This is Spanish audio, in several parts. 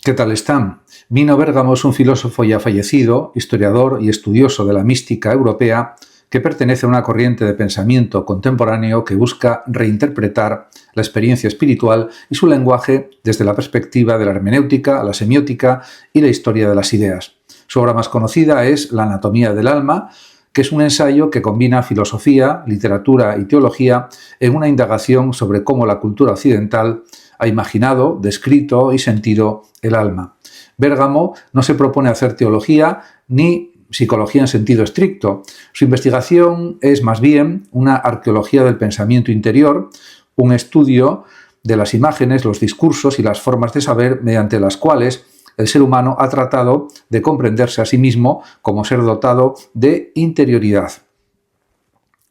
¿Qué tal están? Mino Bérgamo es un filósofo ya fallecido, historiador y estudioso de la mística europea que pertenece a una corriente de pensamiento contemporáneo que busca reinterpretar la experiencia espiritual y su lenguaje desde la perspectiva de la hermenéutica, la semiótica y la historia de las ideas. Su obra más conocida es La anatomía del alma, que es un ensayo que combina filosofía, literatura y teología en una indagación sobre cómo la cultura occidental ha imaginado, descrito y sentido el alma. Bérgamo no se propone hacer teología ni psicología en sentido estricto. Su investigación es más bien una arqueología del pensamiento interior, un estudio de las imágenes, los discursos y las formas de saber mediante las cuales el ser humano ha tratado de comprenderse a sí mismo como ser dotado de interioridad.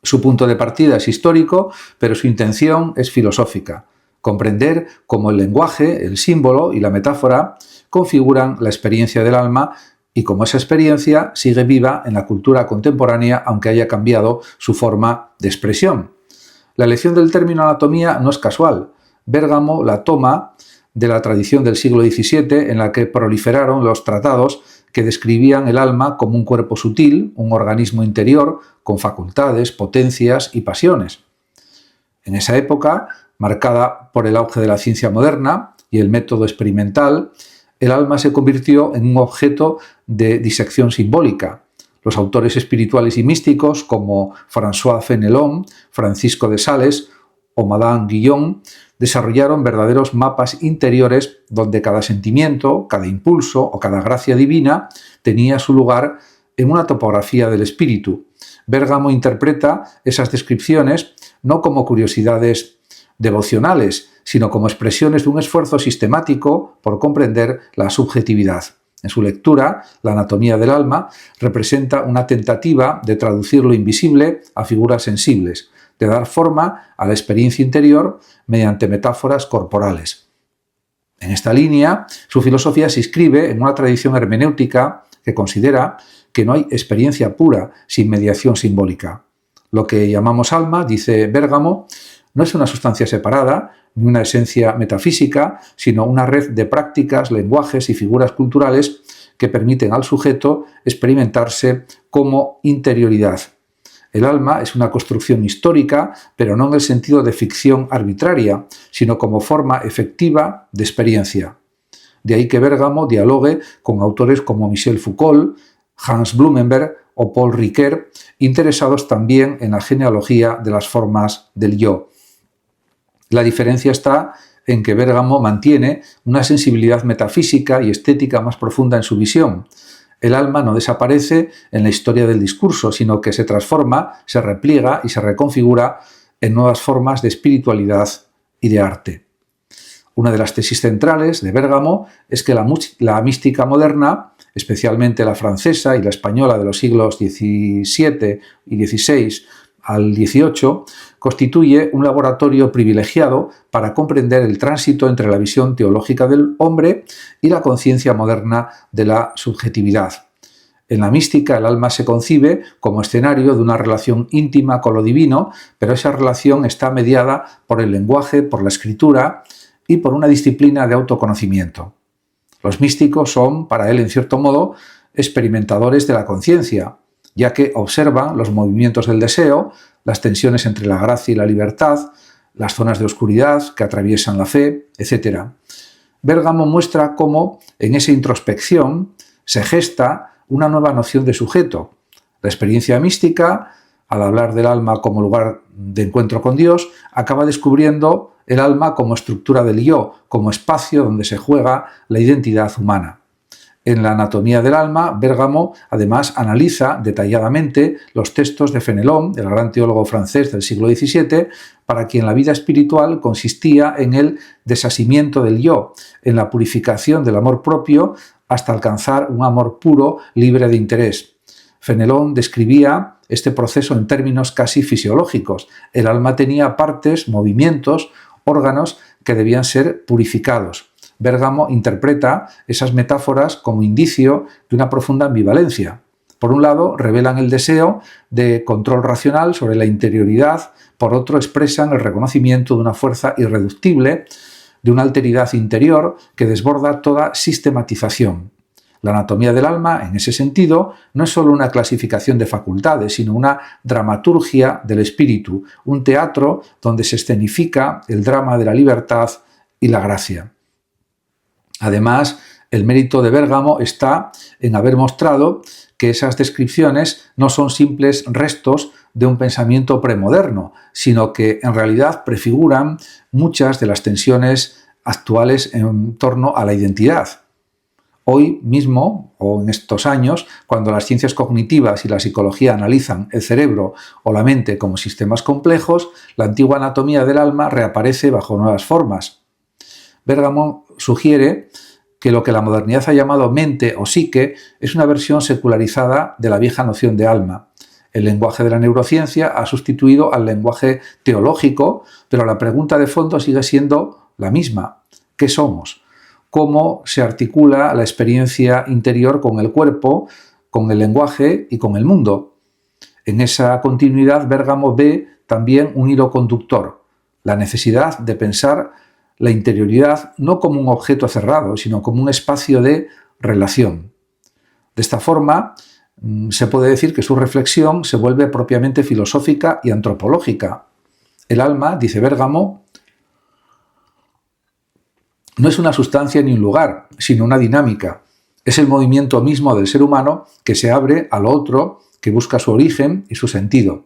Su punto de partida es histórico, pero su intención es filosófica. Comprender cómo el lenguaje, el símbolo y la metáfora configuran la experiencia del alma y cómo esa experiencia sigue viva en la cultura contemporánea aunque haya cambiado su forma de expresión. La elección del término anatomía no es casual. Bérgamo la toma de la tradición del siglo XVII en la que proliferaron los tratados que describían el alma como un cuerpo sutil, un organismo interior con facultades, potencias y pasiones. En esa época, marcada por el auge de la ciencia moderna y el método experimental, el alma se convirtió en un objeto de disección simbólica. Los autores espirituales y místicos como François Fenelon, Francisco de Sales o Madame Guyon desarrollaron verdaderos mapas interiores donde cada sentimiento, cada impulso o cada gracia divina tenía su lugar en una topografía del espíritu. Bérgamo interpreta esas descripciones no como curiosidades devocionales, sino como expresiones de un esfuerzo sistemático por comprender la subjetividad. En su lectura, La anatomía del alma representa una tentativa de traducir lo invisible a figuras sensibles, de dar forma a la experiencia interior mediante metáforas corporales. En esta línea, su filosofía se inscribe en una tradición hermenéutica que considera que no hay experiencia pura sin mediación simbólica. Lo que llamamos alma, dice Bérgamo, no es una sustancia separada, ni una esencia metafísica, sino una red de prácticas, lenguajes y figuras culturales que permiten al sujeto experimentarse como interioridad. El alma es una construcción histórica, pero no en el sentido de ficción arbitraria, sino como forma efectiva de experiencia. De ahí que Bérgamo dialogue con autores como Michel Foucault, Hans Blumenberg o Paul Ricoeur, interesados también en la genealogía de las formas del yo. La diferencia está en que Bérgamo mantiene una sensibilidad metafísica y estética más profunda en su visión. El alma no desaparece en la historia del discurso, sino que se transforma, se repliega y se reconfigura en nuevas formas de espiritualidad y de arte. Una de las tesis centrales de Bérgamo es que la mística moderna, especialmente la francesa y la española de los siglos XVII y XVI al XVIII, constituye un laboratorio privilegiado para comprender el tránsito entre la visión teológica del hombre y la conciencia moderna de la subjetividad. En la mística, el alma se concibe como escenario de una relación íntima con lo divino, pero esa relación está mediada por el lenguaje, por la escritura y por una disciplina de autoconocimiento. Los místicos son, para él, en cierto modo, experimentadores de la conciencia, ya que observan los movimientos del deseo, las tensiones entre la gracia y la libertad, las zonas de oscuridad que atraviesan la fe, etc. Bérgamo muestra cómo en esa introspección se gesta una nueva noción de sujeto. La experiencia mística, al hablar del alma como lugar de encuentro con Dios, acaba descubriendo el alma como estructura del yo, como espacio donde se juega la identidad humana. En la anatomía del alma, Bérgamo además analiza detalladamente los textos de Fenelon, el gran teólogo francés del siglo XVII, para quien la vida espiritual consistía en el desasimiento del yo, en la purificación del amor propio hasta alcanzar un amor puro, libre de interés. Fenelon describía este proceso en términos casi fisiológicos. El alma tenía partes, movimientos, órganos que debían ser purificados. Bérgamo interpreta esas metáforas como indicio de una profunda ambivalencia. Por un lado, revelan el deseo de control racional sobre la interioridad, por otro, expresan el reconocimiento de una fuerza irreductible de una alteridad interior que desborda toda sistematización. La anatomía del alma, en ese sentido, no es solo una clasificación de facultades, sino una dramaturgia del espíritu, un teatro donde se escenifica el drama de la libertad y la gracia. Además, el mérito de Bérgamo está en haber mostrado que esas descripciones no son simples restos de un pensamiento premoderno, sino que en realidad prefiguran muchas de las tensiones actuales en torno a la identidad. Hoy mismo, o en estos años, cuando las ciencias cognitivas y la psicología analizan el cerebro o la mente como sistemas complejos, la antigua anatomía del alma reaparece bajo nuevas formas. Bérgamo sugiere que lo que la modernidad ha llamado mente o psique es una versión secularizada de la vieja noción de alma. El lenguaje de la neurociencia ha sustituido al lenguaje teológico, pero la pregunta de fondo sigue siendo la misma. ¿Qué somos? ¿Cómo se articula la experiencia interior con el cuerpo, con el lenguaje y con el mundo? En esa continuidad, Bérgamo ve también un hilo conductor, la necesidad de pensar la interioridad no como un objeto cerrado, sino como un espacio de relación. De esta forma, se puede decir que su reflexión se vuelve propiamente filosófica y antropológica. El alma, dice Bérgamo, no es una sustancia ni un lugar, sino una dinámica. Es el movimiento mismo del ser humano que se abre al otro, que busca su origen y su sentido.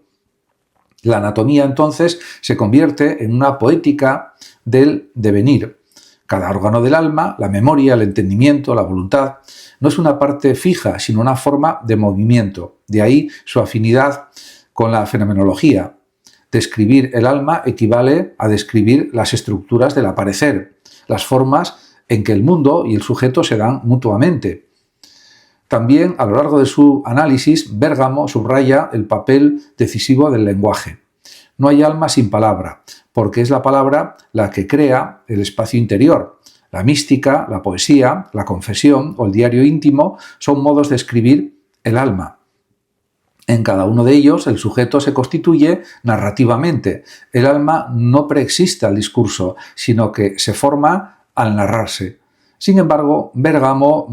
La anatomía, entonces, se convierte en una poética del devenir. Cada órgano del alma, la memoria, el entendimiento, la voluntad, no es una parte fija, sino una forma de movimiento. De ahí su afinidad con la fenomenología. Describir el alma equivale a describir las estructuras del aparecer, las formas en que el mundo y el sujeto se dan mutuamente. También, a lo largo de su análisis, Bérgamo subraya el papel decisivo del lenguaje. No hay alma sin palabra, porque es la palabra la que crea el espacio interior. La mística, la poesía, la confesión o el diario íntimo son modos de escribir el alma. En cada uno de ellos, el sujeto se constituye narrativamente. El alma no preexiste al discurso, sino que se forma al narrarse. Sin embargo, Bérgamo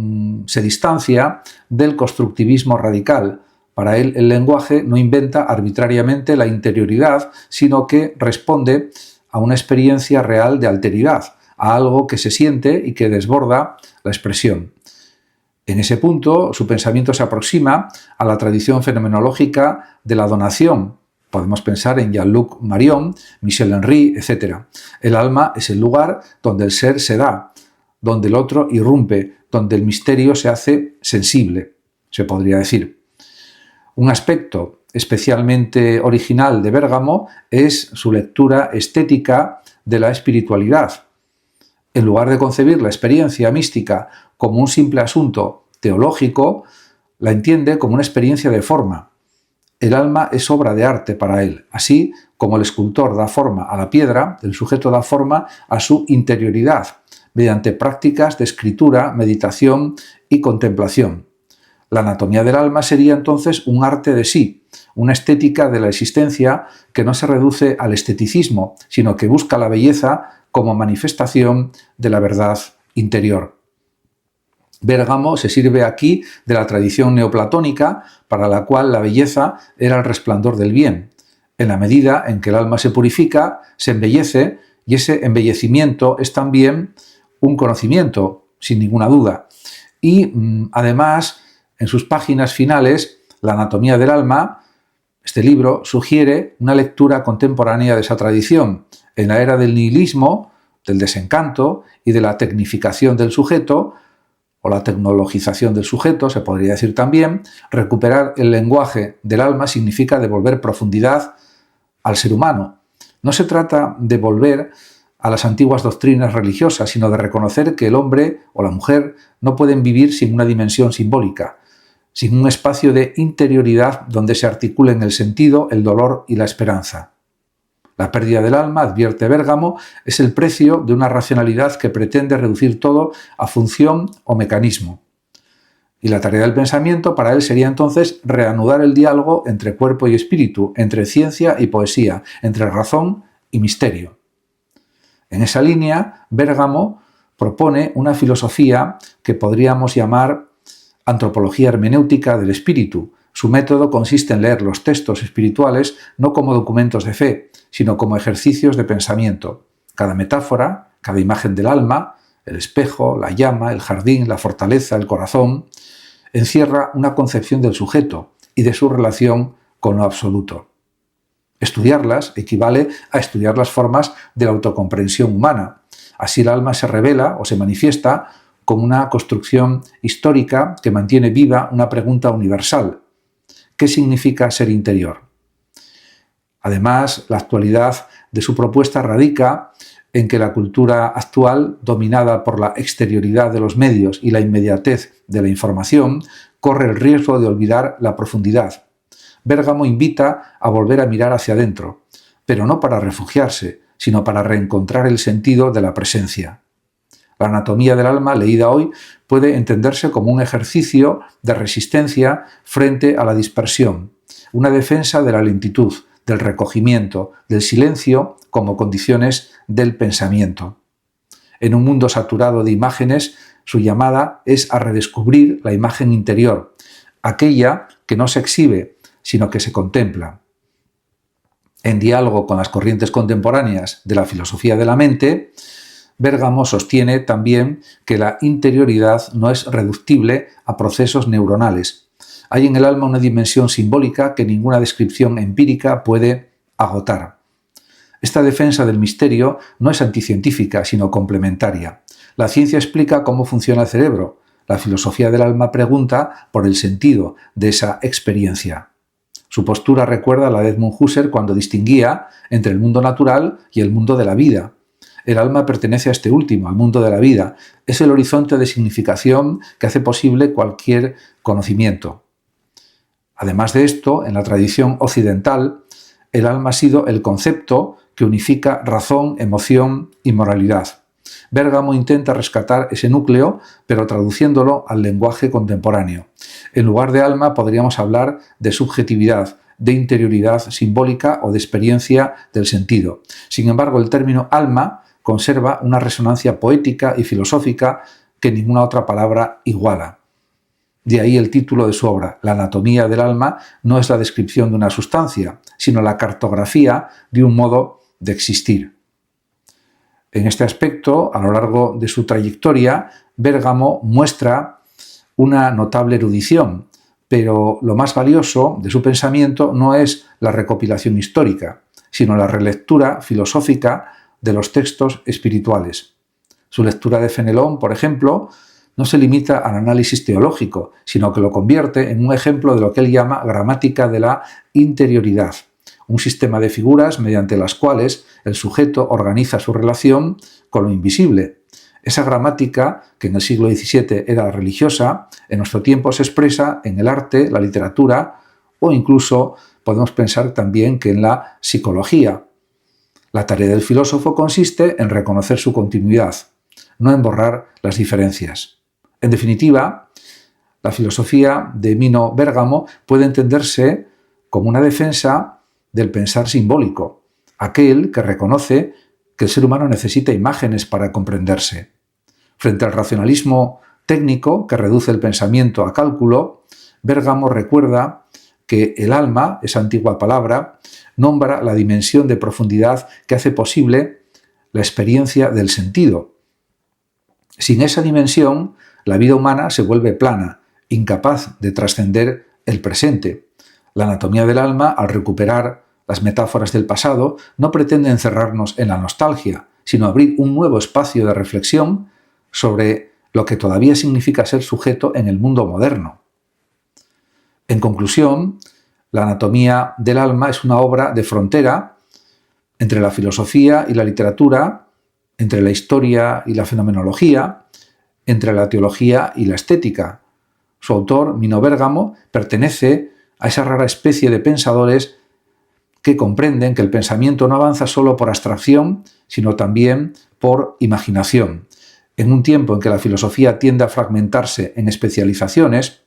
se distancia del constructivismo radical. Para él, el lenguaje no inventa arbitrariamente la interioridad, sino que responde a una experiencia real de alteridad, a algo que se siente y que desborda la expresión. En ese punto, su pensamiento se aproxima a la tradición fenomenológica de la donación. Podemos pensar en Jean-Luc Marion, Michel Henry, etc. El alma es el lugar donde el ser se da, donde el otro irrumpe, donde el misterio se hace sensible, se podría decir. Un aspecto especialmente original de Bérgamo es su lectura estética de la espiritualidad. En lugar de concebir la experiencia mística como un simple asunto teológico, la entiende como una experiencia de forma. El alma es obra de arte para él. Así como el escultor da forma a la piedra, el sujeto da forma a su interioridad, mediante prácticas de escritura, meditación y contemplación. La anatomía del alma sería entonces un arte de sí, una estética de la existencia que no se reduce al esteticismo, sino que busca la belleza como manifestación de la verdad interior. Bérgamo se sirve aquí de la tradición neoplatónica, para la cual la belleza era el resplandor del bien. En la medida en que el alma se purifica, se embellece, y ese embellecimiento es también un conocimiento, sin ninguna duda. Y además, en sus páginas finales, La anatomía del alma, este libro sugiere una lectura contemporánea de esa tradición. En la era del nihilismo, del desencanto y de la tecnificación del sujeto, o la tecnologización del sujeto, se podría decir también, recuperar el lenguaje del alma significa devolver profundidad al ser humano. No se trata de volver a las antiguas doctrinas religiosas, sino de reconocer que el hombre o la mujer no pueden vivir sin una dimensión simbólica, sin un espacio de interioridad donde se articulen el sentido, el dolor y la esperanza. La pérdida del alma, advierte Bérgamo, es el precio de una racionalidad que pretende reducir todo a función o mecanismo. Y la tarea del pensamiento para él sería entonces reanudar el diálogo entre cuerpo y espíritu, entre ciencia y poesía, entre razón y misterio. En esa línea, Bérgamo propone una filosofía que podríamos llamar antropología hermenéutica del espíritu. Su método consiste en leer los textos espirituales no como documentos de fe, sino como ejercicios de pensamiento. Cada metáfora, cada imagen del alma, el espejo, la llama, el jardín, la fortaleza, el corazón, encierra una concepción del sujeto y de su relación con lo absoluto. Estudiarlas equivale a estudiar las formas de la autocomprensión humana. Así el alma se revela o se manifiesta como una construcción histórica que mantiene viva una pregunta universal: ¿qué significa ser interior? Además, la actualidad de su propuesta radica en que la cultura actual, dominada por la exterioridad de los medios y la inmediatez de la información, corre el riesgo de olvidar la profundidad. Bérgamo invita a volver a mirar hacia adentro, pero no para refugiarse, sino para reencontrar el sentido de la presencia. La anatomía del alma, leída hoy, puede entenderse como un ejercicio de resistencia frente a la dispersión, una defensa de la lentitud, del recogimiento, del silencio como condiciones del pensamiento. En un mundo saturado de imágenes, su llamada es a redescubrir la imagen interior, aquella que no se exhibe, sino que se contempla. En diálogo con las corrientes contemporáneas de la filosofía de la mente, Bérgamo sostiene también que la interioridad no es reductible a procesos neuronales. Hay en el alma una dimensión simbólica que ninguna descripción empírica puede agotar. Esta defensa del misterio no es anticientífica, sino complementaria. La ciencia explica cómo funciona el cerebro. La filosofía del alma pregunta por el sentido de esa experiencia. Su postura recuerda a la de Edmund Husserl cuando distinguía entre el mundo natural y el mundo de la vida. El alma pertenece a este último, al mundo de la vida. Es el horizonte de significación que hace posible cualquier conocimiento. Además de esto, en la tradición occidental, el alma ha sido el concepto que unifica razón, emoción y moralidad. Bérgamo intenta rescatar ese núcleo, pero traduciéndolo al lenguaje contemporáneo. En lugar de alma podríamos hablar de subjetividad, de interioridad simbólica o de experiencia del sentido. Sin embargo, el término alma conserva una resonancia poética y filosófica que ninguna otra palabra iguala. De ahí el título de su obra. La anatomía del alma no es la descripción de una sustancia, sino la cartografía de un modo de existir. En este aspecto, a lo largo de su trayectoria, Bérgamo muestra una notable erudición, pero lo más valioso de su pensamiento no es la recopilación histórica, sino la relectura filosófica de los textos espirituales. Su lectura de Fenelón, por ejemplo, no se limita al análisis teológico, sino que lo convierte en un ejemplo de lo que él llama gramática de la interioridad, un sistema de figuras mediante las cuales el sujeto organiza su relación con lo invisible. Esa gramática, que en el siglo XVII era religiosa, en nuestro tiempo se expresa en el arte, la literatura o incluso podemos pensar también que en la psicología. La tarea del filósofo consiste en reconocer su continuidad, no en borrar las diferencias. En definitiva, la filosofía de Mino Bérgamo puede entenderse como una defensa del pensar simbólico, aquel que reconoce que el ser humano necesita imágenes para comprenderse. Frente al racionalismo técnico que reduce el pensamiento a cálculo, Bérgamo recuerda que el alma, esa antigua palabra, nombra la dimensión de profundidad que hace posible la experiencia del sentido. Sin esa dimensión, la vida humana se vuelve plana, incapaz de trascender el presente. La anatomía del alma, al recuperar las metáforas del pasado, no pretende encerrarnos en la nostalgia, sino abrir un nuevo espacio de reflexión sobre lo que todavía significa ser sujeto en el mundo moderno. En conclusión, la anatomía del alma es una obra de frontera entre la filosofía y la literatura, entre la historia y la fenomenología, entre la teología y la estética. Su autor, Mino Bérgamo, pertenece a esa rara especie de pensadores que comprenden que el pensamiento no avanza solo por abstracción, sino también por imaginación. En un tiempo en que la filosofía tiende a fragmentarse en especializaciones,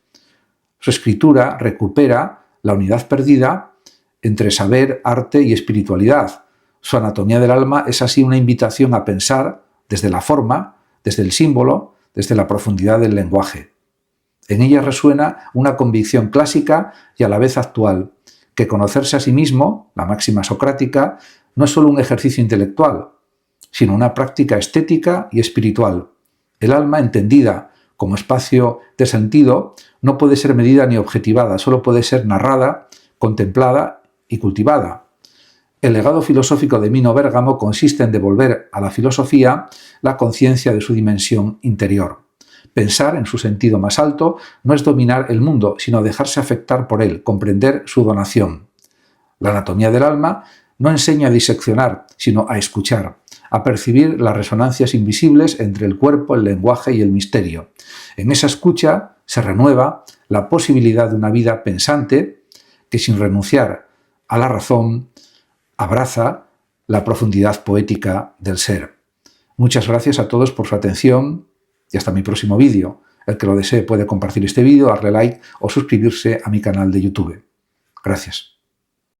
su escritura recupera la unidad perdida entre saber, arte y espiritualidad. Su anatomía del alma es así una invitación a pensar desde la forma, desde el símbolo, desde la profundidad del lenguaje. En ella resuena una convicción clásica y a la vez actual, que conocerse a sí mismo, la máxima socrática, no es solo un ejercicio intelectual, sino una práctica estética y espiritual. El alma, entendida como espacio de sentido, no puede ser medida ni objetivada, solo puede ser narrada, contemplada y cultivada. El legado filosófico de Mino Bérgamo consiste en devolver a la filosofía la conciencia de su dimensión interior. Pensar en su sentido más alto no es dominar el mundo, sino dejarse afectar por él, comprender su donación. La anatomía del alma no enseña a diseccionar, sino a escuchar, a percibir las resonancias invisibles entre el cuerpo, el lenguaje y el misterio. En esa escucha se renueva la posibilidad de una vida pensante que, sin renunciar a la razón, abraza la profundidad poética del ser. Muchas gracias a todos por su atención y hasta mi próximo vídeo. El que lo desee puede compartir este vídeo, darle like o suscribirse a mi canal de YouTube. Gracias.